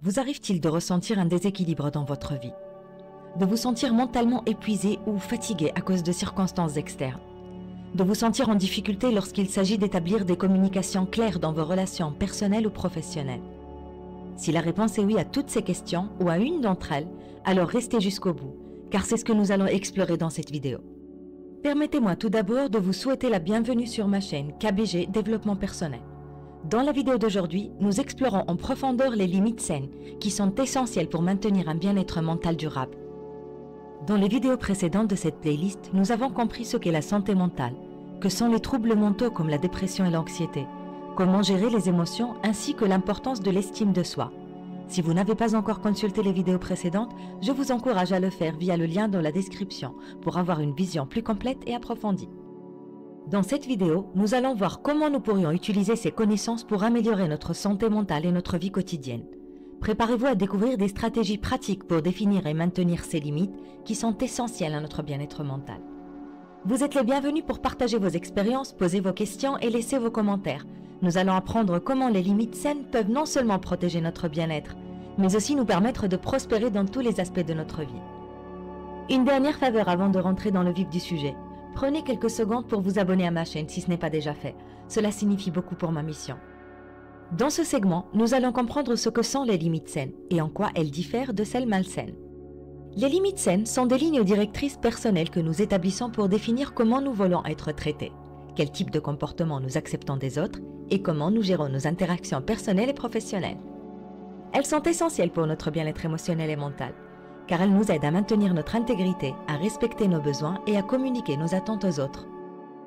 Vous arrive-t-il de ressentir un déséquilibre dans votre vie? De vous sentir mentalement épuisé ou fatigué à cause de circonstances externes? De vous sentir en difficulté lorsqu'il s'agit d'établir des communications claires dans vos relations personnelles ou professionnelles? Si la réponse est oui à toutes ces questions ou à une d'entre elles, alors restez jusqu'au bout, car c'est ce que nous allons explorer dans cette vidéo. Permettez-moi tout d'abord de vous souhaiter la bienvenue sur ma chaîne KBG Développement Personnel. Dans la vidéo d'aujourd'hui, nous explorons en profondeur les limites saines qui sont essentielles pour maintenir un bien-être mental durable. Dans les vidéos précédentes de cette playlist, nous avons compris ce qu'est la santé mentale, que sont les troubles mentaux comme la dépression et l'anxiété, comment gérer les émotions ainsi que l'importance de l'estime de soi. Si vous n'avez pas encore consulté les vidéos précédentes, je vous encourage à le faire via le lien dans la description pour avoir une vision plus complète et approfondie. Dans cette vidéo, nous allons voir comment nous pourrions utiliser ces connaissances pour améliorer notre santé mentale et notre vie quotidienne. Préparez-vous à découvrir des stratégies pratiques pour définir et maintenir ces limites qui sont essentielles à notre bien-être mental. Vous êtes les bienvenus pour partager vos expériences, poser vos questions et laisser vos commentaires. Nous allons apprendre comment les limites saines peuvent non seulement protéger notre bien-être, mais aussi nous permettre de prospérer dans tous les aspects de notre vie. Une dernière faveur avant de rentrer dans le vif du sujet. Prenez quelques secondes pour vous abonner à ma chaîne si ce n'est pas déjà fait. Cela signifie beaucoup pour ma mission. Dans ce segment, nous allons comprendre ce que sont les limites saines et en quoi elles diffèrent de celles malsaines. Les limites saines sont des lignes directrices personnelles que nous établissons pour définir comment nous voulons être traités, quel type de comportement nous acceptons des autres et comment nous gérons nos interactions personnelles et professionnelles. Elles sont essentielles pour notre bien-être émotionnel et mental, car elles nous aident à maintenir notre intégrité, à respecter nos besoins et à communiquer nos attentes aux autres.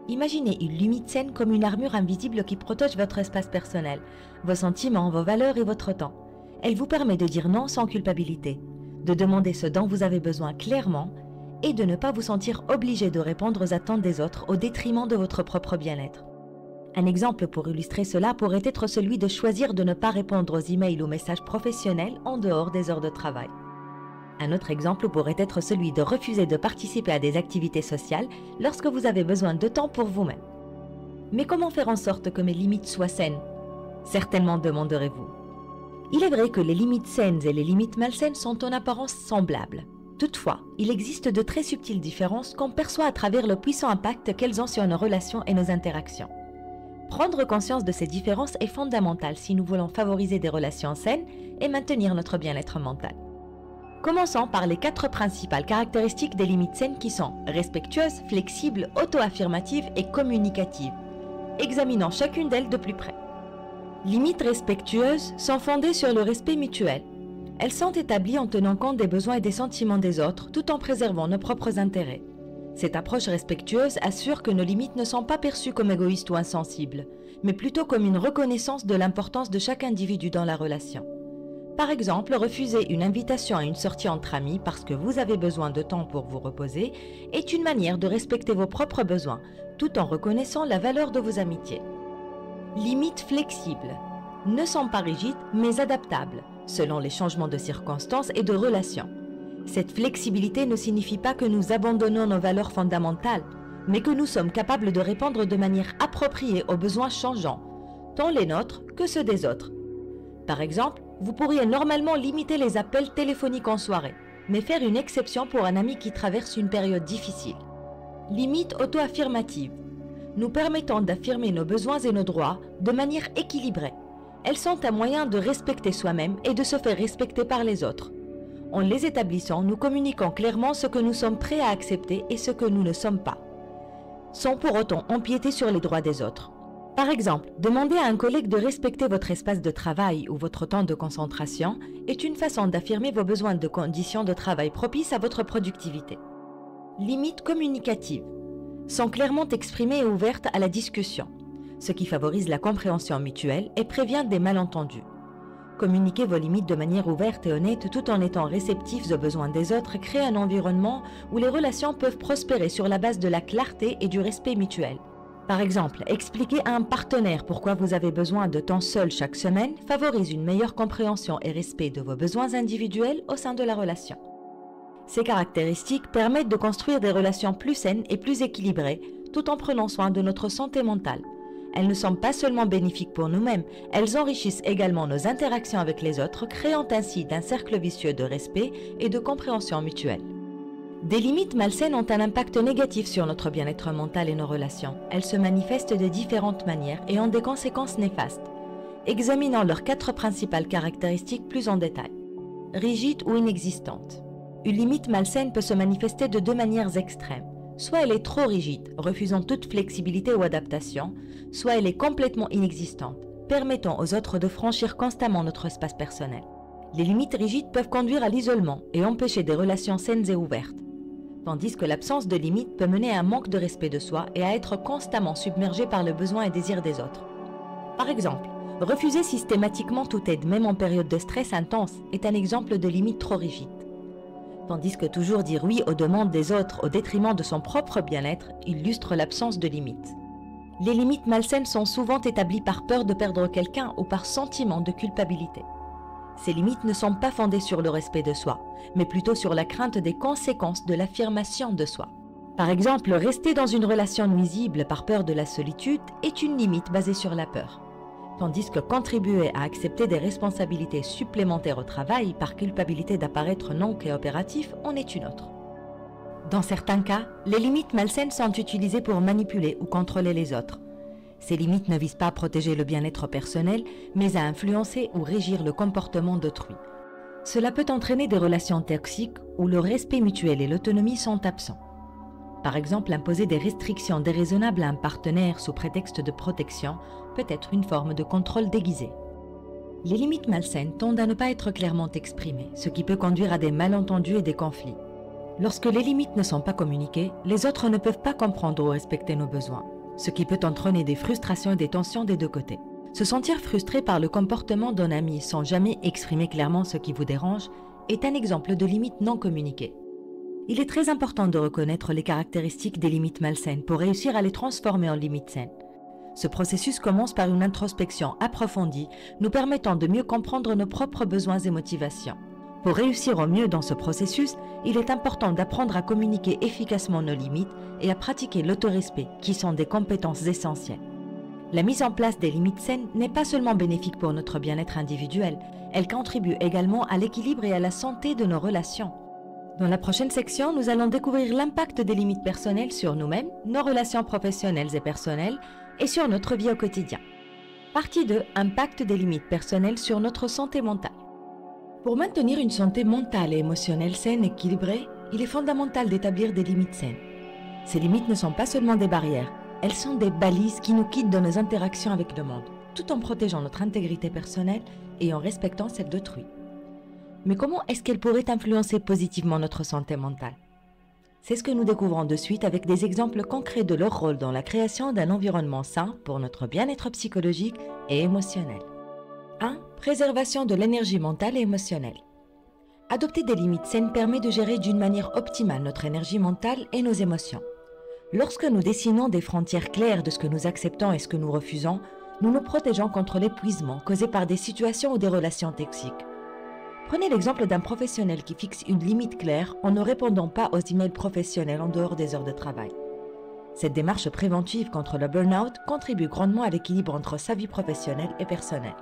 Imaginez une limite saine comme une armure invisible qui protège votre espace personnel, vos sentiments, vos valeurs et votre temps. Elle vous permet de dire non sans culpabilité, de demander ce dont vous avez besoin clairement et de ne pas vous sentir obligé de répondre aux attentes des autres au détriment de votre propre bien-être. Un exemple pour illustrer cela pourrait être celui de choisir de ne pas répondre aux emails ou messages professionnels en dehors des heures de travail. Un autre exemple pourrait être celui de refuser de participer à des activités sociales lorsque vous avez besoin de temps pour vous-même. Mais comment faire en sorte que mes limites soient saines? Certainement demanderez-vous. Il est vrai que les limites saines et les limites malsaines sont en apparence semblables. Toutefois, il existe de très subtiles différences qu'on perçoit à travers le puissant impact qu'elles ont sur nos relations et nos interactions. Prendre conscience de ces différences est fondamental si nous voulons favoriser des relations saines et maintenir notre bien-être mental. Commençons par les 4 principales caractéristiques des limites saines qui sont respectueuses, flexibles, auto-affirmatives et communicatives. Examinons chacune d'elles de plus près. Limites respectueuses sont fondées sur le respect mutuel. Elles sont établies en tenant compte des besoins et des sentiments des autres tout en préservant nos propres intérêts. Cette approche respectueuse assure que nos limites ne sont pas perçues comme égoïstes ou insensibles, mais plutôt comme une reconnaissance de l'importance de chaque individu dans la relation. Par exemple, refuser une invitation à une sortie entre amis parce que vous avez besoin de temps pour vous reposer est une manière de respecter vos propres besoins, tout en reconnaissant la valeur de vos amitiés. Limites flexibles ne sont pas rigides, mais adaptables, selon les changements de circonstances et de relations. Cette flexibilité ne signifie pas que nous abandonnons nos valeurs fondamentales, mais que nous sommes capables de répondre de manière appropriée aux besoins changeants, tant les nôtres que ceux des autres. Par exemple, vous pourriez normalement limiter les appels téléphoniques en soirée, mais faire une exception pour un ami qui traverse une période difficile. Limite auto-affirmative. Nous permettons d'affirmer nos besoins et nos droits de manière équilibrée. Elles sont un moyen de respecter soi-même et de se faire respecter par les autres. En les établissant, nous communiquons clairement ce que nous sommes prêts à accepter et ce que nous ne sommes pas, sans pour autant empiéter sur les droits des autres. Par exemple, demander à un collègue de respecter votre espace de travail ou votre temps de concentration est une façon d'affirmer vos besoins de conditions de travail propices à votre productivité. Limites communicatives sont clairement exprimées et ouvertes à la discussion, ce qui favorise la compréhension mutuelle et prévient des malentendus. Communiquer vos limites de manière ouverte et honnête tout en étant réceptifs aux besoins des autres crée un environnement où les relations peuvent prospérer sur la base de la clarté et du respect mutuel. Par exemple, expliquer à un partenaire pourquoi vous avez besoin de temps seul chaque semaine favorise une meilleure compréhension et respect de vos besoins individuels au sein de la relation. Ces caractéristiques permettent de construire des relations plus saines et plus équilibrées tout en prenant soin de notre santé mentale. Elles ne sont pas seulement bénéfiques pour nous-mêmes, elles enrichissent également nos interactions avec les autres, créant ainsi un cercle vicieux de respect et de compréhension mutuelle. Des limites malsaines ont un impact négatif sur notre bien-être mental et nos relations. Elles se manifestent de différentes manières et ont des conséquences néfastes. Examinons leurs 4 principales caractéristiques plus en détail. Rigide ou inexistante. Une limite malsaine peut se manifester de 2 manières extrêmes. Soit elle est trop rigide, refusant toute flexibilité ou adaptation, soit elle est complètement inexistante, permettant aux autres de franchir constamment notre espace personnel. Les limites rigides peuvent conduire à l'isolement et empêcher des relations saines et ouvertes, tandis que l'absence de limites peut mener à un manque de respect de soi et à être constamment submergé par le besoin et désir des autres. Par exemple, refuser systématiquement toute aide, même en période de stress intense, est un exemple de limite trop rigide. Tandis que toujours dire oui aux demandes des autres au détriment de son propre bien-être illustre l'absence de limites. Les limites malsaines sont souvent établies par peur de perdre quelqu'un ou par sentiment de culpabilité. Ces limites ne sont pas fondées sur le respect de soi, mais plutôt sur la crainte des conséquences de l'affirmation de soi. Par exemple, rester dans une relation nuisible par peur de la solitude est une limite basée sur la peur. Tandis que contribuer à accepter des responsabilités supplémentaires au travail par culpabilité d'apparaître non coopératif en est une autre. Dans certains cas, les limites malsaines sont utilisées pour manipuler ou contrôler les autres. Ces limites ne visent pas à protéger le bien-être personnel, mais à influencer ou régir le comportement d'autrui. Cela peut entraîner des relations toxiques où le respect mutuel et l'autonomie sont absents. Par exemple, imposer des restrictions déraisonnables à un partenaire sous prétexte de protection peut être une forme de contrôle déguisé. Les limites malsaines tendent à ne pas être clairement exprimées, ce qui peut conduire à des malentendus et des conflits. Lorsque les limites ne sont pas communiquées, les autres ne peuvent pas comprendre ou respecter nos besoins, ce qui peut entraîner des frustrations et des tensions des 2 côtés. Se sentir frustré par le comportement d'un ami sans jamais exprimer clairement ce qui vous dérange est un exemple de limite non communiquée. Il est très important de reconnaître les caractéristiques des limites malsaines pour réussir à les transformer en limites saines. Ce processus commence par une introspection approfondie, nous permettant de mieux comprendre nos propres besoins et motivations. Pour réussir au mieux dans ce processus, il est important d'apprendre à communiquer efficacement nos limites et à pratiquer l'autorespect, qui sont des compétences essentielles. La mise en place des limites saines n'est pas seulement bénéfique pour notre bien-être individuel, elle contribue également à l'équilibre et à la santé de nos relations. Dans la prochaine section, nous allons découvrir l'impact des limites personnelles sur nous-mêmes, nos relations professionnelles et personnelles, et sur notre vie au quotidien. Partie 2. Impact des limites personnelles sur notre santé mentale. Pour maintenir une santé mentale et émotionnelle saine et équilibrée, il est fondamental d'établir des limites saines. Ces limites ne sont pas seulement des barrières, elles sont des balises qui nous guident dans nos interactions avec le monde, tout en protégeant notre intégrité personnelle et en respectant celle d'autrui. Mais comment est-ce qu'elles pourraient influencer positivement notre santé mentale? C'est ce que nous découvrons de suite avec des exemples concrets de leur rôle dans la création d'un environnement sain pour notre bien-être psychologique et émotionnel. 1. Préservation de l'énergie mentale et émotionnelle. Adopter des limites saines permet de gérer d'une manière optimale notre énergie mentale et nos émotions. Lorsque nous dessinons des frontières claires de ce que nous acceptons et ce que nous refusons, nous nous protégeons contre l'épuisement causé par des situations ou des relations toxiques. Prenez l'exemple d'un professionnel qui fixe une limite claire en ne répondant pas aux emails professionnels en dehors des heures de travail. Cette démarche préventive contre le burn-out contribue grandement à l'équilibre entre sa vie professionnelle et personnelle.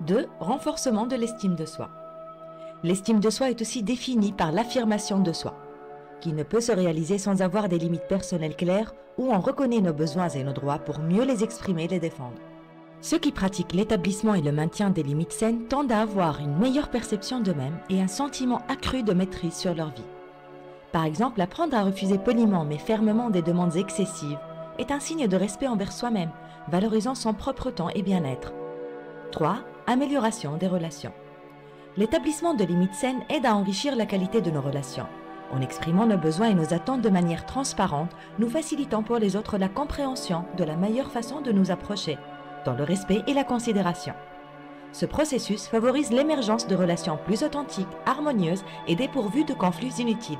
2. Renforcement de l'estime de soi. L'estime de soi est aussi définie par l'affirmation de soi, qui ne peut se réaliser sans avoir des limites personnelles claires où on reconnaît nos besoins et nos droits pour mieux les exprimer et les défendre. Ceux qui pratiquent l'établissement et le maintien des limites saines tendent à avoir une meilleure perception d'eux-mêmes et un sentiment accru de maîtrise sur leur vie. Par exemple, apprendre à refuser poliment mais fermement des demandes excessives est un signe de respect envers soi-même, valorisant son propre temps et bien-être. 3. Amélioration des relations. L'établissement de limites saines aide à enrichir la qualité de nos relations. En exprimant nos besoins et nos attentes de manière transparente, nous facilitons pour les autres la compréhension de la meilleure façon de nous approcher, dans le respect et la considération. Ce processus favorise l'émergence de relations plus authentiques, harmonieuses et dépourvues de conflits inutiles.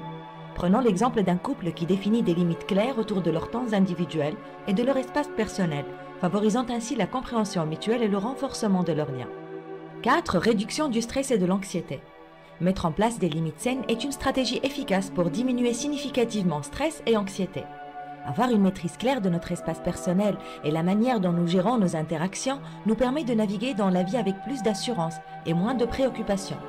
Prenons l'exemple d'un couple qui définit des limites claires autour de leurs temps individuels et de leur espace personnel, favorisant ainsi la compréhension mutuelle et le renforcement de leurs liens. 4. Réduction du stress et de l'anxiété. Mettre en place des limites saines est une stratégie efficace pour diminuer significativement stress et anxiété. Avoir une maîtrise claire de notre espace personnel et la manière dont nous gérons nos interactions nous permet de naviguer dans la vie avec plus d'assurance et moins de préoccupations.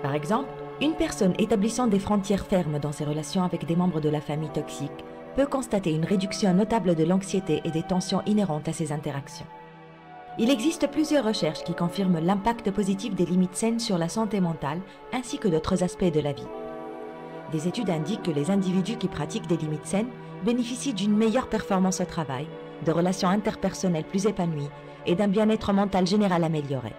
Par exemple, une personne établissant des frontières fermes dans ses relations avec des membres de la famille toxiques peut constater une réduction notable de l'anxiété et des tensions inhérentes à ces interactions. Il existe plusieurs recherches qui confirment l'impact positif des limites saines sur la santé mentale ainsi que d'autres aspects de la vie. Des études indiquent que les individus qui pratiquent des limites saines bénéficient d'une meilleure performance au travail, de relations interpersonnelles plus épanouies et d'un bien-être mental général amélioré.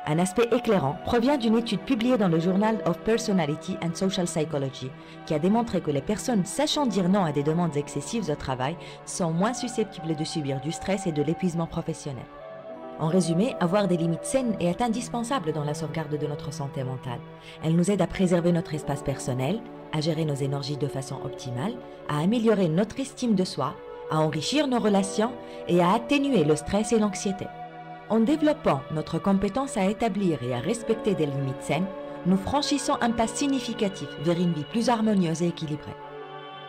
Un aspect éclairant provient d'une étude publiée dans le Journal of Personality and Social Psychology qui a démontré que les personnes sachant dire non à des demandes excessives au travail sont moins susceptibles de subir du stress et de l'épuisement professionnel. En résumé, avoir des limites saines est indispensable dans la sauvegarde de notre santé mentale. Elle nous aide à préserver notre espace personnel, à gérer nos énergies de façon optimale, à améliorer notre estime de soi, à enrichir nos relations et à atténuer le stress et l'anxiété. En développant notre compétence à établir et à respecter des limites saines, nous franchissons un pas significatif vers une vie plus harmonieuse et équilibrée.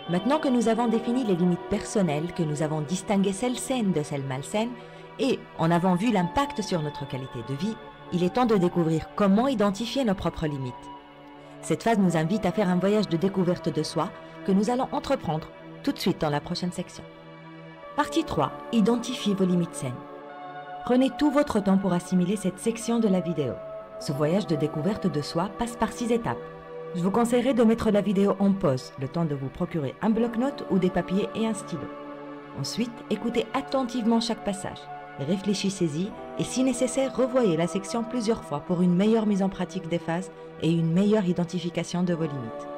Maintenant que nous avons défini les limites personnelles, que nous avons distingué celles saines de celles malsaines, et en avons vu l'impact sur notre qualité de vie, il est temps de découvrir comment identifier nos propres limites. Cette phase nous invite à faire un voyage de découverte de soi que nous allons entreprendre tout de suite dans la prochaine section. Partie 3. Identifiez vos limites saines. Prenez tout votre temps pour assimiler cette section de la vidéo. Ce voyage de découverte de soi passe par 6 étapes. Je vous conseillerais de mettre la vidéo en pause, le temps de vous procurer un bloc-notes ou des papiers et un stylo. Ensuite, écoutez attentivement chaque passage. Réfléchissez-y et si nécessaire, revoyez la section plusieurs fois pour une meilleure mise en pratique des phases et une meilleure identification de vos limites.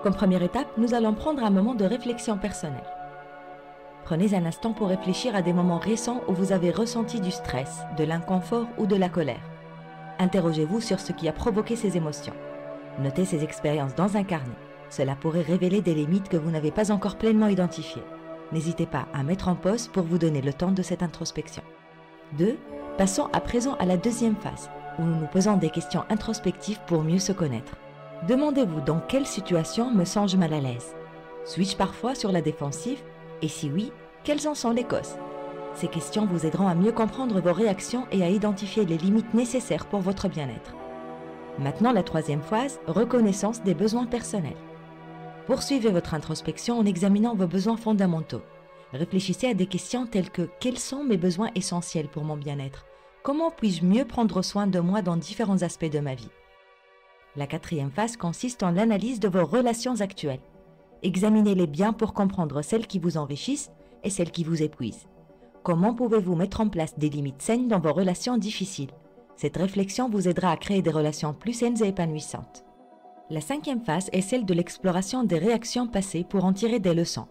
Comme première étape, nous allons prendre un moment de réflexion personnelle. Prenez un instant pour réfléchir à des moments récents où vous avez ressenti du stress, de l'inconfort ou de la colère. Interrogez-vous sur ce qui a provoqué ces émotions. Notez ces expériences dans un carnet. Cela pourrait révéler des limites que vous n'avez pas encore pleinement identifiées. N'hésitez pas à mettre en pause pour vous donner le temps de cette introspection. 2. Passons à présent à la deuxième phase, où nous nous posons des questions introspectives pour mieux se connaître. Demandez-vous dans quelle situation me sens-je mal à l'aise? Suis-je parfois sur la défensive? Et si oui, quelles en sont les causes? Ces questions vous aideront à mieux comprendre vos réactions et à identifier les limites nécessaires pour votre bien-être. Maintenant, la troisième phase, reconnaissance des besoins personnels. Poursuivez votre introspection en examinant vos besoins fondamentaux. Réfléchissez à des questions telles que « Quels sont mes besoins essentiels pour mon bien-être? Comment puis-je mieux prendre soin de moi dans différents aspects de ma vie ?» La quatrième phase consiste en l'analyse de vos relations actuelles. Examinez-les bien pour comprendre celles qui vous enrichissent et celles qui vous épuisent. Comment pouvez-vous mettre en place des limites saines dans vos relations difficiles? Cette réflexion vous aidera à créer des relations plus saines et épanouissantes. La cinquième phase est celle de l'exploration des réactions passées pour en tirer des leçons.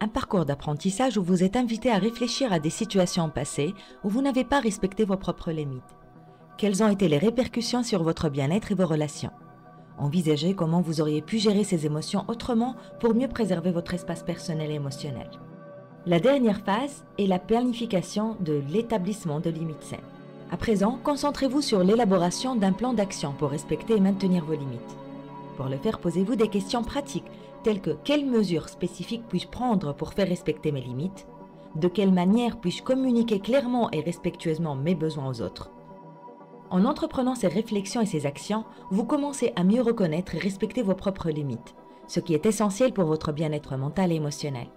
Un parcours d'apprentissage où vous êtes invité à réfléchir à des situations passées où vous n'avez pas respecté vos propres limites. Quelles ont été les répercussions sur votre bien-être et vos relations? Envisagez comment vous auriez pu gérer ces émotions autrement pour mieux préserver votre espace personnel et émotionnel. La dernière phase est la planification de l'établissement de limites saines. À présent, concentrez-vous sur l'élaboration d'un plan d'action pour respecter et maintenir vos limites. Pour le faire, posez-vous des questions pratiques telles que quelles mesures spécifiques puis-je prendre pour faire respecter mes limites? De quelle manière puis-je communiquer clairement et respectueusement mes besoins aux autres? En entreprenant ces réflexions et ces actions, vous commencez à mieux reconnaître et respecter vos propres limites, ce qui est essentiel pour votre bien-être mental et émotionnel.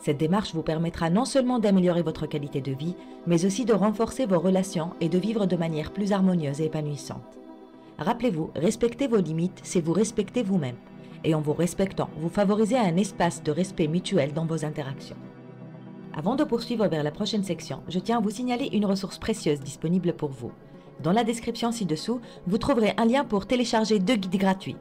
Cette démarche vous permettra non seulement d'améliorer votre qualité de vie, mais aussi de renforcer vos relations et de vivre de manière plus harmonieuse et épanouissante. Rappelez-vous, respecter vos limites, c'est vous respecter vous-même. Et en vous respectant, vous favorisez un espace de respect mutuel dans vos interactions. Avant de poursuivre vers la prochaine section, je tiens à vous signaler une ressource précieuse disponible pour vous. Dans la description ci-dessous, vous trouverez un lien pour télécharger 2 guides gratuits.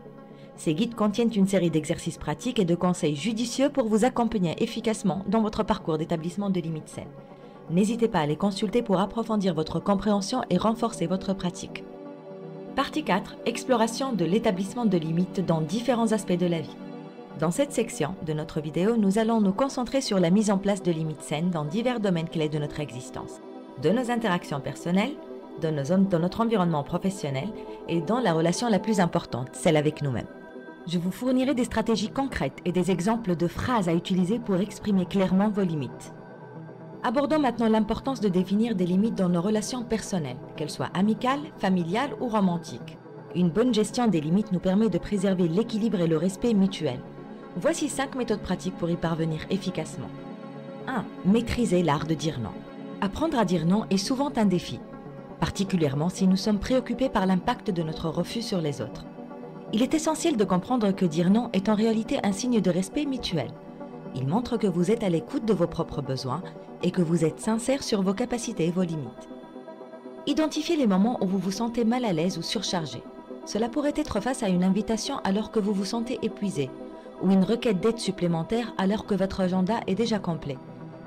Ces guides contiennent une série d'exercices pratiques et de conseils judicieux pour vous accompagner efficacement dans votre parcours d'établissement de limites saines. N'hésitez pas à les consulter pour approfondir votre compréhension et renforcer votre pratique. Partie 4. Exploration de l'établissement de limites dans différents aspects de la vie. Dans cette section de notre vidéo, nous allons nous concentrer sur la mise en place de limites saines dans divers domaines clés de notre existence, de nos interactions personnelles, dans notre environnement professionnel et dans la relation la plus importante, celle avec nous-mêmes. Je vous fournirai des stratégies concrètes et des exemples de phrases à utiliser pour exprimer clairement vos limites. Abordons maintenant l'importance de définir des limites dans nos relations personnelles, qu'elles soient amicales, familiales ou romantiques. Une bonne gestion des limites nous permet de préserver l'équilibre et le respect mutuel. Voici 5 méthodes pratiques pour y parvenir efficacement. 1. Maîtriser l'art de dire non. Apprendre à dire non est souvent un défi, particulièrement si nous sommes préoccupés par l'impact de notre refus sur les autres. Il est essentiel de comprendre que dire non est en réalité un signe de respect mutuel. Il montre que vous êtes à l'écoute de vos propres besoins et que vous êtes sincère sur vos capacités et vos limites. Identifiez les moments où vous vous sentez mal à l'aise ou surchargé. Cela pourrait être face à une invitation alors que vous vous sentez épuisé, ou une requête d'aide supplémentaire alors que votre agenda est déjà complet.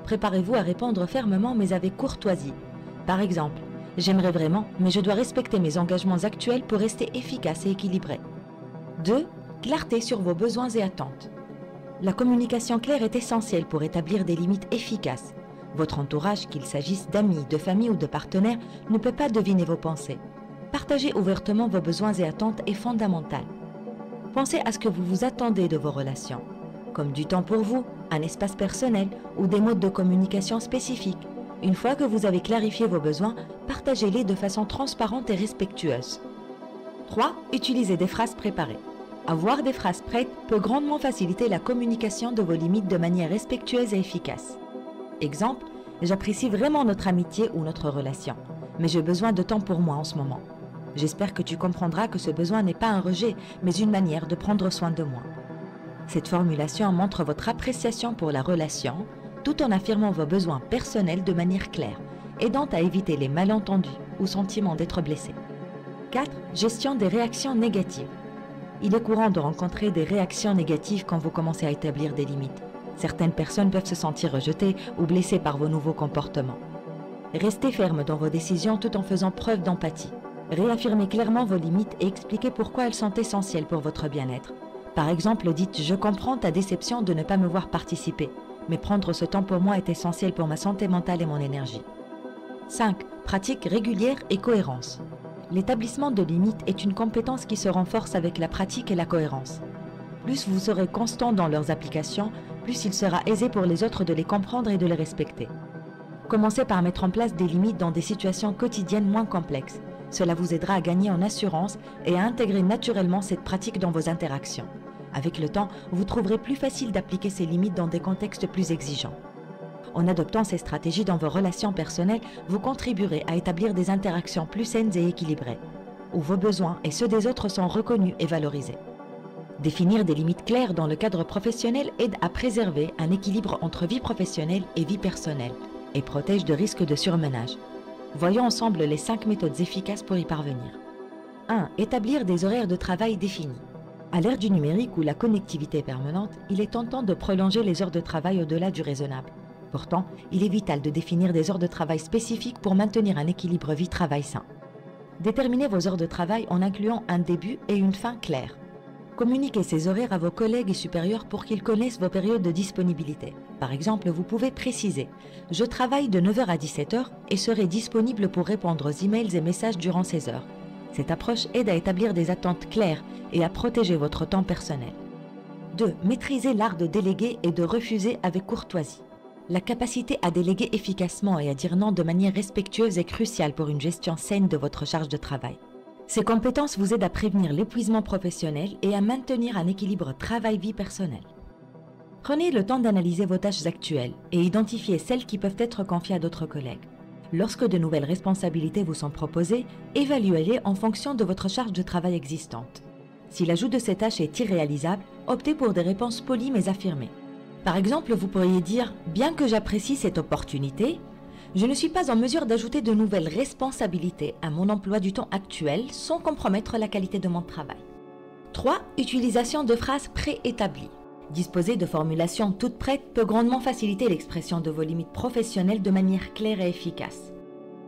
Préparez-vous à répondre fermement mais avec courtoisie. Par exemple, « J'aimerais vraiment, mais je dois respecter mes engagements actuels pour rester efficace et équilibré. » 2. Clarté sur vos besoins et attentes. La communication claire est essentielle pour établir des limites efficaces. Votre entourage, qu'il s'agisse d'amis, de famille ou de partenaires, ne peut pas deviner vos pensées. Partager ouvertement vos besoins et attentes est fondamental. Pensez à ce que vous vous attendez de vos relations, comme du temps pour vous, un espace personnel ou des modes de communication spécifiques. Une fois que vous avez clarifié vos besoins, partagez-les de façon transparente et respectueuse. 3. Utilisez des phrases préparées. Avoir des phrases prêtes peut grandement faciliter la communication de vos limites de manière respectueuse et efficace. Exemple, j'apprécie vraiment notre amitié ou notre relation, mais j'ai besoin de temps pour moi en ce moment. J'espère que tu comprendras que ce besoin n'est pas un rejet, mais une manière de prendre soin de moi. Cette formulation montre votre appréciation pour la relation, tout en affirmant vos besoins personnels de manière claire, aidant à éviter les malentendus ou sentiments d'être blessé. 4. Gestion des réactions négatives. Il est courant de rencontrer des réactions négatives quand vous commencez à établir des limites. Certaines personnes peuvent se sentir rejetées ou blessées par vos nouveaux comportements. Restez ferme dans vos décisions tout en faisant preuve d'empathie. Réaffirmez clairement vos limites et expliquez pourquoi elles sont essentielles pour votre bien-être. Par exemple, dites « Je comprends ta déception de ne pas me voir participer, mais prendre ce temps pour moi est essentiel pour ma santé mentale et mon énergie. » 5. Pratique régulière et cohérence. L'établissement de limites est une compétence qui se renforce avec la pratique et la cohérence. Plus vous serez constant dans leurs applications, plus il sera aisé pour les autres de les comprendre et de les respecter. Commencez par mettre en place des limites dans des situations quotidiennes moins complexes. Cela vous aidera à gagner en assurance et à intégrer naturellement cette pratique dans vos interactions. Avec le temps, vous trouverez plus facile d'appliquer ces limites dans des contextes plus exigeants. En adoptant ces stratégies dans vos relations personnelles, vous contribuerez à établir des interactions plus saines et équilibrées, où vos besoins et ceux des autres sont reconnus et valorisés. Définir des limites claires dans le cadre professionnel aide à préserver un équilibre entre vie professionnelle et vie personnelle et protège de risques de surmenage. Voyons ensemble les 5 méthodes efficaces pour y parvenir. 1. Établir des horaires de travail définis. À l'ère du numérique où la connectivité est permanente, il est tentant de prolonger les heures de travail au-delà du raisonnable. Pourtant, il est vital de définir des heures de travail spécifiques pour maintenir un équilibre vie-travail sain. Déterminez vos heures de travail en incluant un début et une fin clairs. Communiquez ces horaires à vos collègues et supérieurs pour qu'ils connaissent vos périodes de disponibilité. Par exemple, vous pouvez préciser « Je travaille de 9h à 17h et serai disponible pour répondre aux emails et messages durant ces heures. » Cette approche aide à établir des attentes claires et à protéger votre temps personnel. 2. Maîtriser l'art de déléguer et de refuser avec courtoisie. La capacité à déléguer efficacement et à dire non de manière respectueuse est cruciale pour une gestion saine de votre charge de travail. Ces compétences vous aident à prévenir l'épuisement professionnel et à maintenir un équilibre travail-vie personnelle. Prenez le temps d'analyser vos tâches actuelles et identifiez celles qui peuvent être confiées à d'autres collègues. Lorsque de nouvelles responsabilités vous sont proposées, évaluez-les en fonction de votre charge de travail existante. Si l'ajout de ces tâches est irréalisable, optez pour des réponses polies mais affirmées. Par exemple, vous pourriez dire « Bien que j'apprécie cette opportunité, je ne suis pas en mesure d'ajouter de nouvelles responsabilités à mon emploi du temps actuel sans compromettre la qualité de mon travail. » 3. Utilisation de phrases préétablies. Disposer de formulations toutes prêtes peut grandement faciliter l'expression de vos limites professionnelles de manière claire et efficace.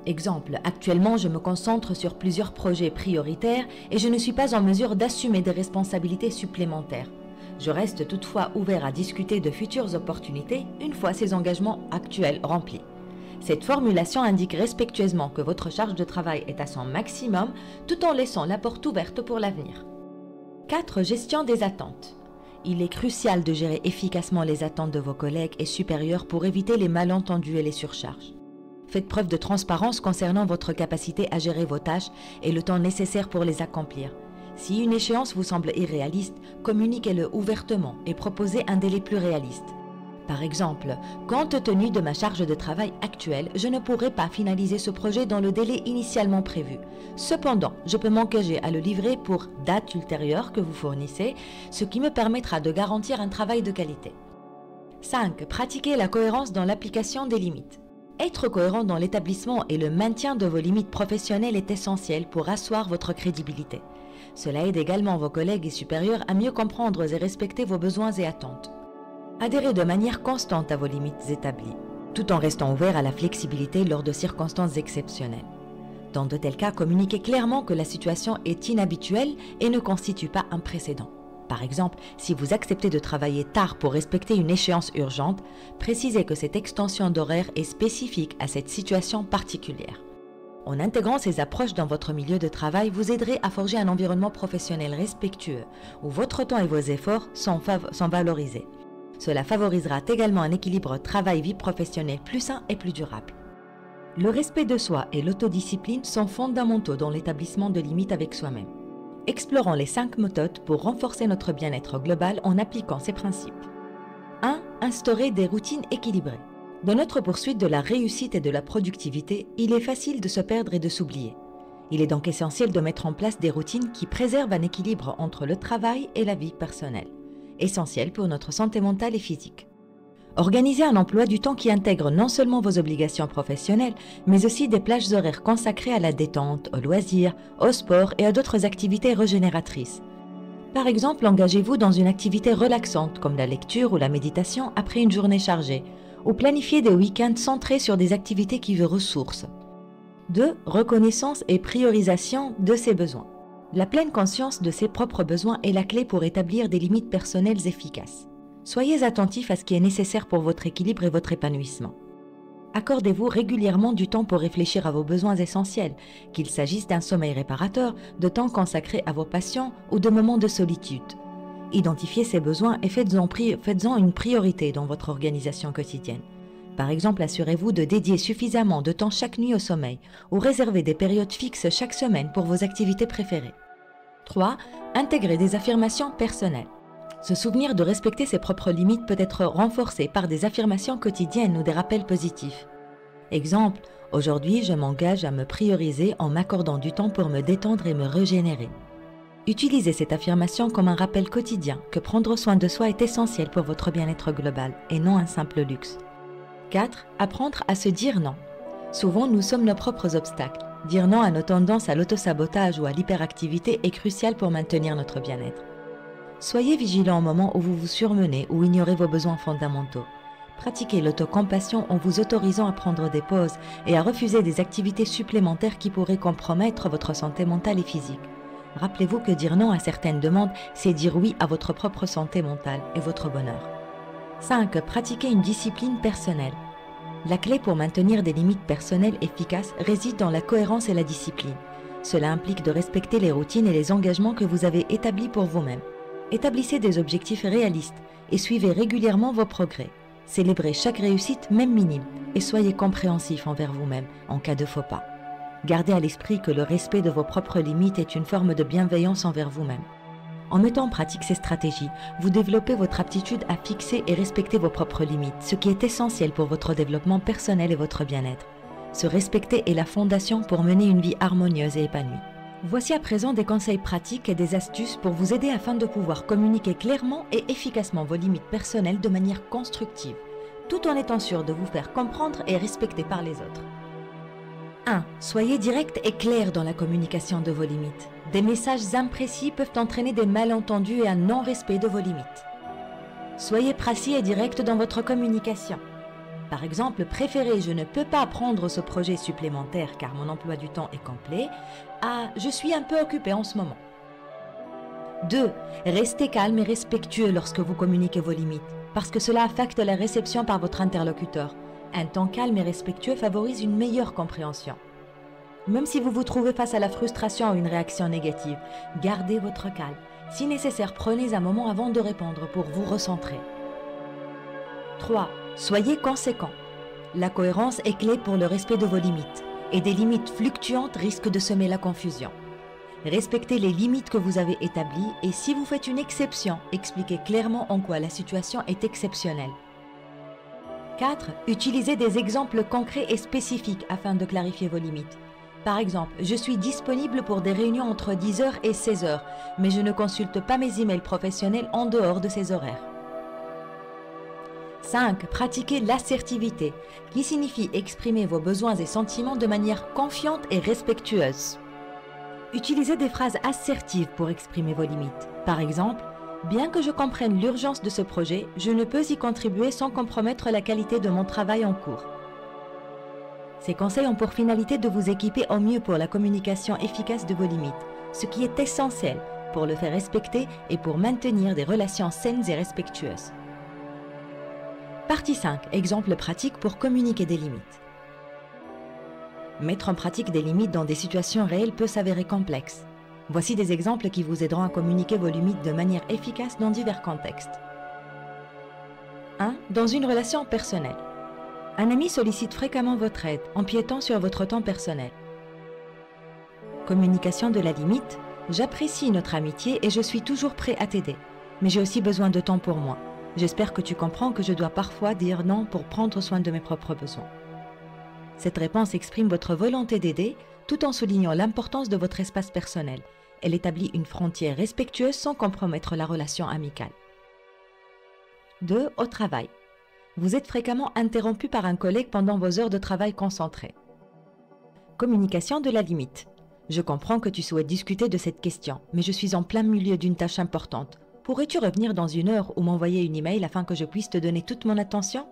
Exemple, actuellement je me concentre sur plusieurs projets prioritaires et je ne suis pas en mesure d'assumer des responsabilités supplémentaires. Je reste toutefois ouvert à discuter de futures opportunités une fois ces engagements actuels remplis. Cette formulation indique respectueusement que votre charge de travail est à son maximum tout en laissant la porte ouverte pour l'avenir. 4. Gestion des attentes. Il est crucial de gérer efficacement les attentes de vos collègues et supérieurs pour éviter les malentendus et les surcharges. Faites preuve de transparence concernant votre capacité à gérer vos tâches et le temps nécessaire pour les accomplir. Si une échéance vous semble irréaliste, communiquez-le ouvertement et proposez un délai plus réaliste. Par exemple, compte tenu de ma charge de travail actuelle, je ne pourrai pas finaliser ce projet dans le délai initialement prévu. Cependant, je peux m'engager à le livrer pour date ultérieure que vous fournissez, ce qui me permettra de garantir un travail de qualité. 5. Pratiquez la cohérence dans l'application des limites. Être cohérent dans l'établissement et le maintien de vos limites professionnelles est essentiel pour asseoir votre crédibilité. Cela aide également vos collègues et supérieurs à mieux comprendre et respecter vos besoins et attentes. Adhérez de manière constante à vos limites établies, tout en restant ouvert à la flexibilité lors de circonstances exceptionnelles. Dans de tels cas, communiquez clairement que la situation est inhabituelle et ne constitue pas un précédent. Par exemple, si vous acceptez de travailler tard pour respecter une échéance urgente, précisez que cette extension d'horaire est spécifique à cette situation particulière. En intégrant ces approches dans votre milieu de travail, vous aiderez à forger un environnement professionnel respectueux, où votre temps et vos efforts sont valorisés. Cela favorisera également un équilibre travail-vie professionnelle plus sain et plus durable. Le respect de soi et l'autodiscipline sont fondamentaux dans l'établissement de limites avec soi-même. Explorons les 5 méthodes pour renforcer notre bien-être global en appliquant ces principes. 1. Instaurer des routines équilibrées. Dans notre poursuite de la réussite et de la productivité, il est facile de se perdre et de s'oublier. Il est donc essentiel de mettre en place des routines qui préservent un équilibre entre le travail et la vie personnelle, essentiel pour notre santé mentale et physique. Organisez un emploi du temps qui intègre non seulement vos obligations professionnelles, mais aussi des plages horaires consacrées à la détente, aux loisirs, au sport et à d'autres activités régénératrices. Par exemple, engagez-vous dans une activité relaxante comme la lecture ou la méditation après une journée chargée, ou planifiez des week-ends centrés sur des activités qui vous ressourcent. 2. Reconnaissance et priorisation de ses besoins. La pleine conscience de ses propres besoins est la clé pour établir des limites personnelles efficaces. Soyez attentif à ce qui est nécessaire pour votre équilibre et votre épanouissement. Accordez-vous régulièrement du temps pour réfléchir à vos besoins essentiels, qu'il s'agisse d'un sommeil réparateur, de temps consacré à vos passions ou de moments de solitude. Identifiez ces besoins et faites-en une priorité dans votre organisation quotidienne. Par exemple, assurez-vous de dédier suffisamment de temps chaque nuit au sommeil ou réservez des périodes fixes chaque semaine pour vos activités préférées. 3. Intégrer des affirmations personnelles. Se souvenir de respecter ses propres limites peut être renforcé par des affirmations quotidiennes ou des rappels positifs. Exemple, aujourd'hui je m'engage à me prioriser en m'accordant du temps pour me détendre et me régénérer. Utilisez cette affirmation comme un rappel quotidien que prendre soin de soi est essentiel pour votre bien-être global et non un simple luxe. 4. Apprendre à se dire non. Souvent, nous sommes nos propres obstacles. Dire non à nos tendances à l'autosabotage ou à l'hyperactivité est crucial pour maintenir notre bien-être. Soyez vigilant au moment où vous vous surmenez ou ignorez vos besoins fondamentaux. Pratiquez l'autocompassion en vous autorisant à prendre des pauses et à refuser des activités supplémentaires qui pourraient compromettre votre santé mentale et physique. Rappelez-vous que dire non à certaines demandes, c'est dire oui à votre propre santé mentale et votre bonheur. 5. Pratiquez une discipline personnelle. La clé pour maintenir des limites personnelles efficaces réside dans la cohérence et la discipline. Cela implique de respecter les routines et les engagements que vous avez établis pour vous-même. Établissez des objectifs réalistes et suivez régulièrement vos progrès. Célébrez chaque réussite, même minime, et soyez compréhensif envers vous-même en cas de faux pas. Gardez à l'esprit que le respect de vos propres limites est une forme de bienveillance envers vous-même. En mettant en pratique ces stratégies, vous développez votre aptitude à fixer et respecter vos propres limites, ce qui est essentiel pour votre développement personnel et votre bien-être. Se respecter est la fondation pour mener une vie harmonieuse et épanouie. Voici à présent des conseils pratiques et des astuces pour vous aider afin de pouvoir communiquer clairement et efficacement vos limites personnelles de manière constructive, tout en étant sûr de vous faire comprendre et respecter par les autres. 1. Soyez direct et clair dans la communication de vos limites. Des messages imprécis peuvent entraîner des malentendus et un non-respect de vos limites. Soyez précis et direct dans votre communication. Par exemple, préférez « je ne peux pas prendre ce projet supplémentaire car mon emploi du temps est complet » à « je suis un peu occupé en ce moment ». 2. Restez calme et respectueux lorsque vous communiquez vos limites, parce que cela affecte la réception par votre interlocuteur. Un ton calme et respectueux favorise une meilleure compréhension. Même si vous vous trouvez face à la frustration ou une réaction négative, gardez votre calme. Si nécessaire, prenez un moment avant de répondre pour vous recentrer. 3. Soyez conséquent. La cohérence est clé pour le respect de vos limites, et des limites fluctuantes risquent de semer la confusion. Respectez les limites que vous avez établies et si vous faites une exception, expliquez clairement en quoi la situation est exceptionnelle. 4. Utilisez des exemples concrets et spécifiques afin de clarifier vos limites. Par exemple, je suis disponible pour des réunions entre 10h et 16h, mais je ne consulte pas mes emails professionnels en dehors de ces horaires. 5. Pratiquez l'assertivité, qui signifie exprimer vos besoins et sentiments de manière confiante et respectueuse. Utilisez des phrases assertives pour exprimer vos limites. Par exemple, bien que je comprenne l'urgence de ce projet, je ne peux y contribuer sans compromettre la qualité de mon travail en cours. Ces conseils ont pour finalité de vous équiper au mieux pour la communication efficace de vos limites, ce qui est essentiel pour le faire respecter et pour maintenir des relations saines et respectueuses. Partie 5. Exemple pratique pour communiquer des limites. Mettre en pratique des limites dans des situations réelles peut s'avérer complexe. Voici des exemples qui vous aideront à communiquer vos limites de manière efficace dans divers contextes. 1. Dans une relation personnelle. Un ami sollicite fréquemment votre aide, empiétant sur votre temps personnel. Communication de la limite. J'apprécie notre amitié et je suis toujours prêt à t'aider, mais j'ai aussi besoin de temps pour moi. J'espère que tu comprends que je dois parfois dire non pour prendre soin de mes propres besoins. Cette réponse exprime votre volonté d'aider tout en soulignant l'importance de votre espace personnel. Elle établit une frontière respectueuse sans compromettre la relation amicale. 2. Au travail. Vous êtes fréquemment interrompu par un collègue pendant vos heures de travail concentrées. Communication de la limite. Je comprends que tu souhaites discuter de cette question, mais je suis en plein milieu d'une tâche importante. Pourrais-tu revenir dans 1 heure ou m'envoyer une email afin que je puisse te donner toute mon attention?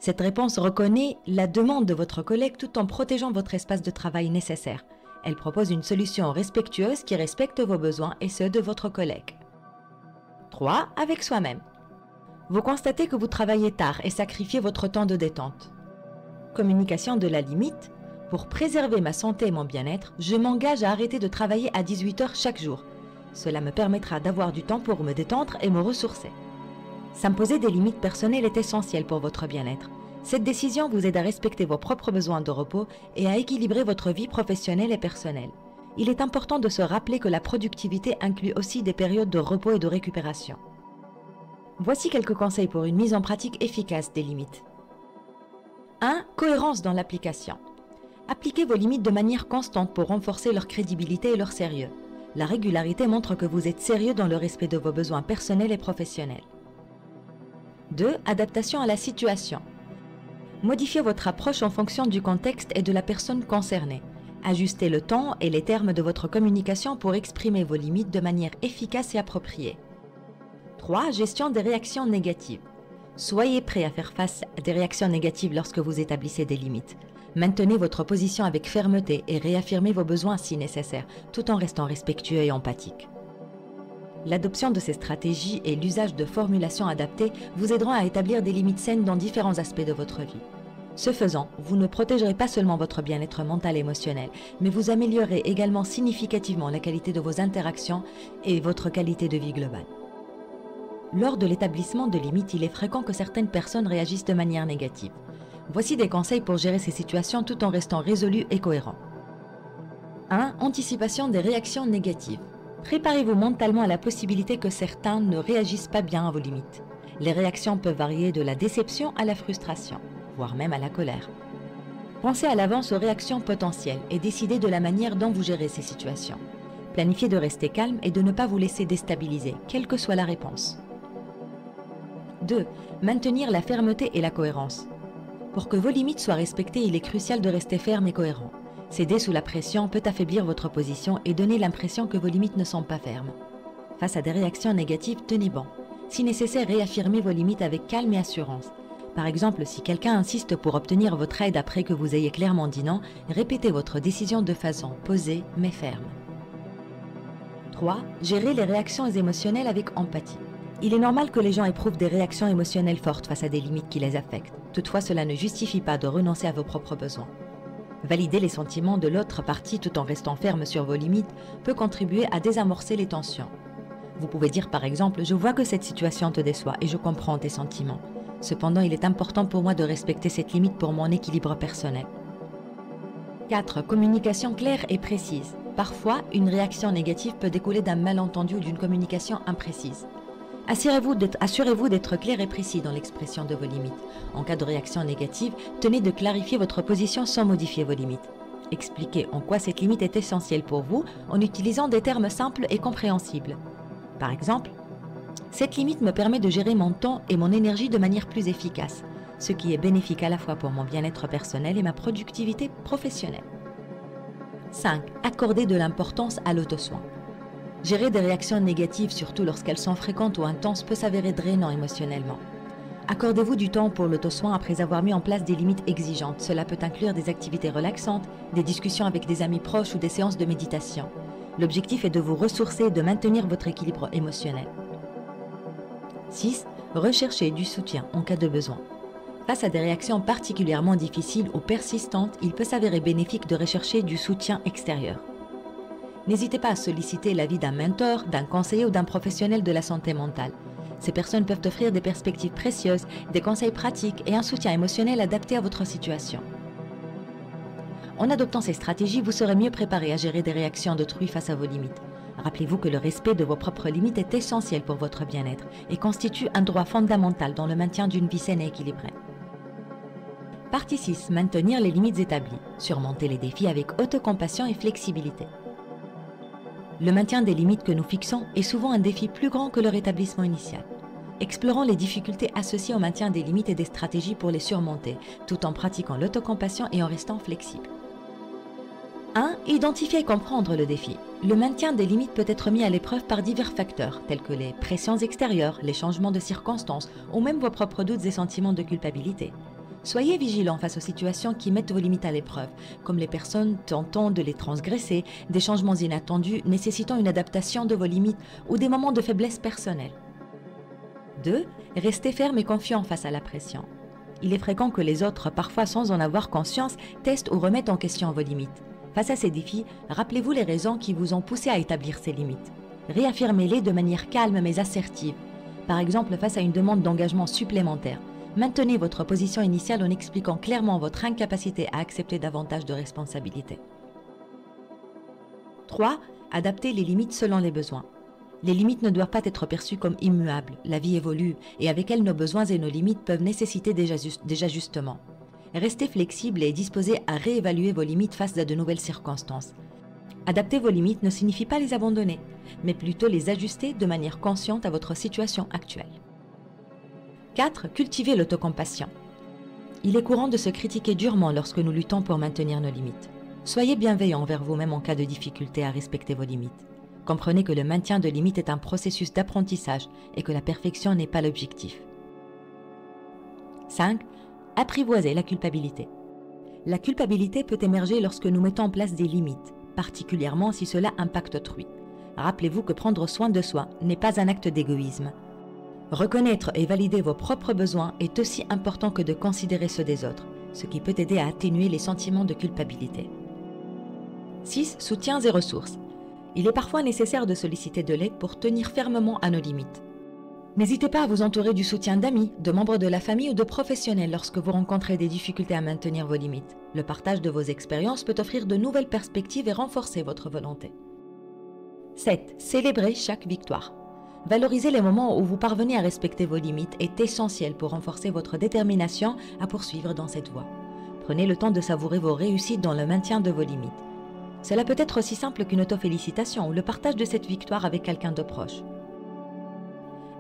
Cette réponse reconnaît la demande de votre collègue tout en protégeant votre espace de travail nécessaire. Elle propose une solution respectueuse qui respecte vos besoins et ceux de votre collègue. 3. Avec soi-même. Vous constatez que vous travaillez tard et sacrifiez votre temps de détente. Communication de la limite. Pour préserver ma santé et mon bien-être, je m'engage à arrêter de travailler à 18h chaque jour. Cela me permettra d'avoir du temps pour me détendre et me ressourcer. S'imposer des limites personnelles est essentiel pour votre bien-être. Cette décision vous aide à respecter vos propres besoins de repos et à équilibrer votre vie professionnelle et personnelle. Il est important de se rappeler que la productivité inclut aussi des périodes de repos et de récupération. Voici quelques conseils pour une mise en pratique efficace des limites. 1. Cohérence dans l'application. Appliquez vos limites de manière constante pour renforcer leur crédibilité et leur sérieux. La régularité montre que vous êtes sérieux dans le respect de vos besoins personnels et professionnels. 2. Adaptation à la situation. Modifiez votre approche en fonction du contexte et de la personne concernée. Ajustez le ton et les termes de votre communication pour exprimer vos limites de manière efficace et appropriée. 3. Gestion des réactions négatives. Soyez prêt à faire face à des réactions négatives lorsque vous établissez des limites. Maintenez votre position avec fermeté et réaffirmez vos besoins si nécessaire, tout en restant respectueux et empathique. L'adoption de ces stratégies et l'usage de formulations adaptées vous aideront à établir des limites saines dans différents aspects de votre vie. Ce faisant, vous ne protégerez pas seulement votre bien-être mental et émotionnel, mais vous améliorerez également significativement la qualité de vos interactions et votre qualité de vie globale. Lors de l'établissement de limites, il est fréquent que certaines personnes réagissent de manière négative. Voici des conseils pour gérer ces situations tout en restant résolu et cohérent. 1. Anticipation des réactions négatives. Préparez-vous mentalement à la possibilité que certains ne réagissent pas bien à vos limites. Les réactions peuvent varier de la déception à la frustration, voire même à la colère. Pensez à l'avance aux réactions potentielles et décidez de la manière dont vous gérez ces situations. Planifiez de rester calme et de ne pas vous laisser déstabiliser, quelle que soit la réponse. 2. Maintenir la fermeté et la cohérence. Pour que vos limites soient respectées, il est crucial de rester ferme et cohérent. Céder sous la pression peut affaiblir votre position et donner l'impression que vos limites ne sont pas fermes. Face à des réactions négatives, tenez bon. Si nécessaire, réaffirmez vos limites avec calme et assurance. Par exemple, si quelqu'un insiste pour obtenir votre aide après que vous ayez clairement dit non, répétez votre décision de façon posée mais ferme. 3. Gérer les réactions émotionnelles avec empathie. Il est normal que les gens éprouvent des réactions émotionnelles fortes face à des limites qui les affectent. Toutefois, cela ne justifie pas de renoncer à vos propres besoins. Valider les sentiments de l'autre partie tout en restant ferme sur vos limites peut contribuer à désamorcer les tensions. Vous pouvez dire par exemple « Je vois que cette situation te déçoit et je comprends tes sentiments. Cependant, il est important pour moi de respecter cette limite pour mon équilibre personnel. » 4. Communication claire et précise. Parfois, une réaction négative peut découler d'un malentendu ou d'une communication imprécise. Assurez-vous d'être clair et précis dans l'expression de vos limites. En cas de réaction négative, tenez de clarifier votre position sans modifier vos limites. Expliquez en quoi cette limite est essentielle pour vous en utilisant des termes simples et compréhensibles. Par exemple, « Cette limite me permet de gérer mon temps et mon énergie de manière plus efficace, ce qui est bénéfique à la fois pour mon bien-être personnel et ma productivité professionnelle. » 5. Accorder de l'importance à l'auto-soin. Gérer des réactions négatives, surtout lorsqu'elles sont fréquentes ou intenses, peut s'avérer drainant émotionnellement. Accordez-vous du temps pour l'auto-soin après avoir mis en place des limites exigeantes. Cela peut inclure des activités relaxantes, des discussions avec des amis proches ou des séances de méditation. L'objectif est de vous ressourcer et de maintenir votre équilibre émotionnel. 6. Rechercher du soutien en cas de besoin. Face à des réactions particulièrement difficiles ou persistantes, il peut s'avérer bénéfique de rechercher du soutien extérieur. N'hésitez pas à solliciter l'avis d'un mentor, d'un conseiller ou d'un professionnel de la santé mentale. Ces personnes peuvent offrir des perspectives précieuses, des conseils pratiques et un soutien émotionnel adapté à votre situation. En adoptant ces stratégies, vous serez mieux préparé à gérer des réactions d'autrui face à vos limites. Rappelez-vous que le respect de vos propres limites est essentiel pour votre bien-être et constitue un droit fondamental dans le maintien d'une vie saine et équilibrée. Partie 6. Maintenir les limites établies. Surmonter les défis avec autocompassion et flexibilité. Le maintien des limites que nous fixons est souvent un défi plus grand que leur établissement initial. Explorons les difficultés associées au maintien des limites et des stratégies pour les surmonter, tout en pratiquant l'autocompassion et en restant flexible. 1. Identifier et comprendre le défi. Le maintien des limites peut être mis à l'épreuve par divers facteurs, tels que les pressions extérieures, les changements de circonstances ou même vos propres doutes et sentiments de culpabilité. Soyez vigilants face aux situations qui mettent vos limites à l'épreuve, comme les personnes tentant de les transgresser, des changements inattendus nécessitant une adaptation de vos limites ou des moments de faiblesse personnelle. 2. Restez ferme et confiant face à la pression. Il est fréquent que les autres, parfois sans en avoir conscience, testent ou remettent en question vos limites. Face à ces défis, rappelez-vous les raisons qui vous ont poussé à établir ces limites. Réaffirmez-les de manière calme mais assertive. Par exemple, face à une demande d'engagement supplémentaire. Maintenez votre position initiale en expliquant clairement votre incapacité à accepter davantage de responsabilités. 3. Adapter les limites selon les besoins. Les limites ne doivent pas être perçues comme immuables. La vie évolue et avec elle, nos besoins et nos limites peuvent nécessiter des ajustements. Restez flexible et disposé à réévaluer vos limites face à de nouvelles circonstances. Adapter vos limites ne signifie pas les abandonner, mais plutôt les ajuster de manière consciente à votre situation actuelle. 4. Cultiver l'autocompassion. Il est courant de se critiquer durement lorsque nous luttons pour maintenir nos limites. Soyez bienveillant envers vous-même en cas de difficulté à respecter vos limites. Comprenez que le maintien de limites est un processus d'apprentissage et que la perfection n'est pas l'objectif. 5. Apprivoiser la culpabilité. La culpabilité peut émerger lorsque nous mettons en place des limites, particulièrement si cela impacte autrui. Rappelez-vous que prendre soin de soi n'est pas un acte d'égoïsme. Reconnaître et valider vos propres besoins est aussi important que de considérer ceux des autres, ce qui peut aider à atténuer les sentiments de culpabilité. 6. Soutiens et ressources. Il est parfois nécessaire de solliciter de l'aide pour tenir fermement à nos limites. N'hésitez pas à vous entourer du soutien d'amis, de membres de la famille ou de professionnels lorsque vous rencontrez des difficultés à maintenir vos limites. Le partage de vos expériences peut offrir de nouvelles perspectives et renforcer votre volonté. 7. Célébrez chaque victoire. Valoriser les moments où vous parvenez à respecter vos limites est essentiel pour renforcer votre détermination à poursuivre dans cette voie. Prenez le temps de savourer vos réussites dans le maintien de vos limites. Cela peut être aussi simple qu'une auto-félicitation ou le partage de cette victoire avec quelqu'un de proche.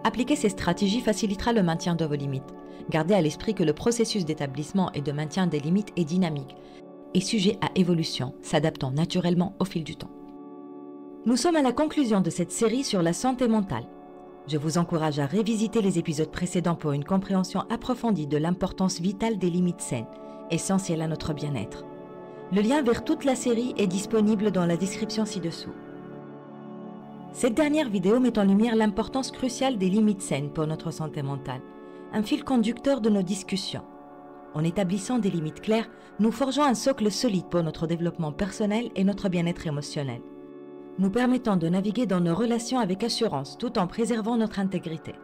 Appliquer ces stratégies facilitera le maintien de vos limites. Gardez à l'esprit que le processus d'établissement et de maintien des limites est dynamique et sujet à évolution, s'adaptant naturellement au fil du temps. Nous sommes à la conclusion de cette série sur la santé mentale. Je vous encourage à révisiter les épisodes précédents pour une compréhension approfondie de l'importance vitale des limites saines, essentielles à notre bien-être. Le lien vers toute la série est disponible dans la description ci-dessous. Cette dernière vidéo met en lumière l'importance cruciale des limites saines pour notre santé mentale, un fil conducteur de nos discussions. En établissant des limites claires, nous forgeons un socle solide pour notre développement personnel et notre bien-être émotionnel, nous permettant de naviguer dans nos relations avec assurance tout en préservant notre intégrité.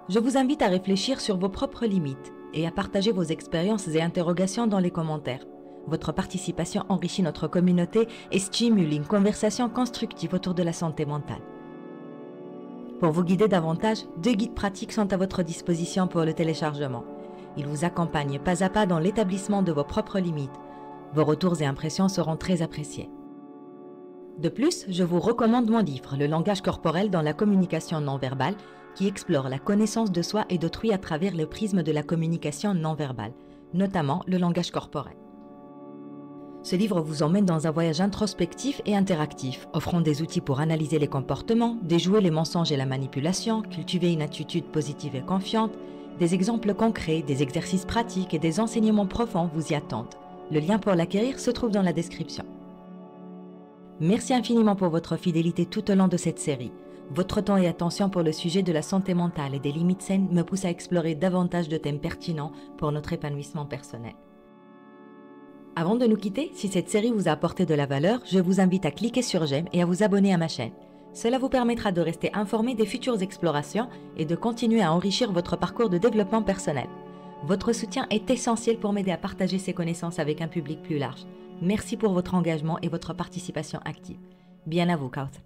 Je vous invite à réfléchir sur vos propres limites et à partager vos expériences et interrogations dans les commentaires. Votre participation enrichit notre communauté et stimule une conversation constructive autour de la santé mentale. Pour vous guider davantage, 2 guides pratiques sont à votre disposition pour le téléchargement. Ils vous accompagnent pas à pas dans l'établissement de vos propres limites. Vos retours et impressions seront très appréciés. De plus, je vous recommande mon livre « Le langage corporel dans la communication non verbale » qui explore la connaissance de soi et d'autrui à travers le prisme de la communication non verbale, notamment le langage corporel. Ce livre vous emmène dans un voyage introspectif et interactif, offrant des outils pour analyser les comportements, déjouer les mensonges et la manipulation, cultiver une attitude positive et confiante. Des exemples concrets, des exercices pratiques et des enseignements profonds vous y attendent. Le lien pour l'acquérir se trouve dans la description. Merci infiniment pour votre fidélité tout au long de cette série. Votre temps et attention pour le sujet de la santé mentale et des limites saines me poussent à explorer davantage de thèmes pertinents pour notre épanouissement personnel. Avant de nous quitter, si cette série vous a apporté de la valeur, je vous invite à cliquer sur j'aime et à vous abonner à ma chaîne. Cela vous permettra de rester informé des futures explorations et de continuer à enrichir votre parcours de développement personnel. Votre soutien est essentiel pour m'aider à partager ces connaissances avec un public plus large. Merci pour votre engagement et votre participation active. Bien à vous, Kauth.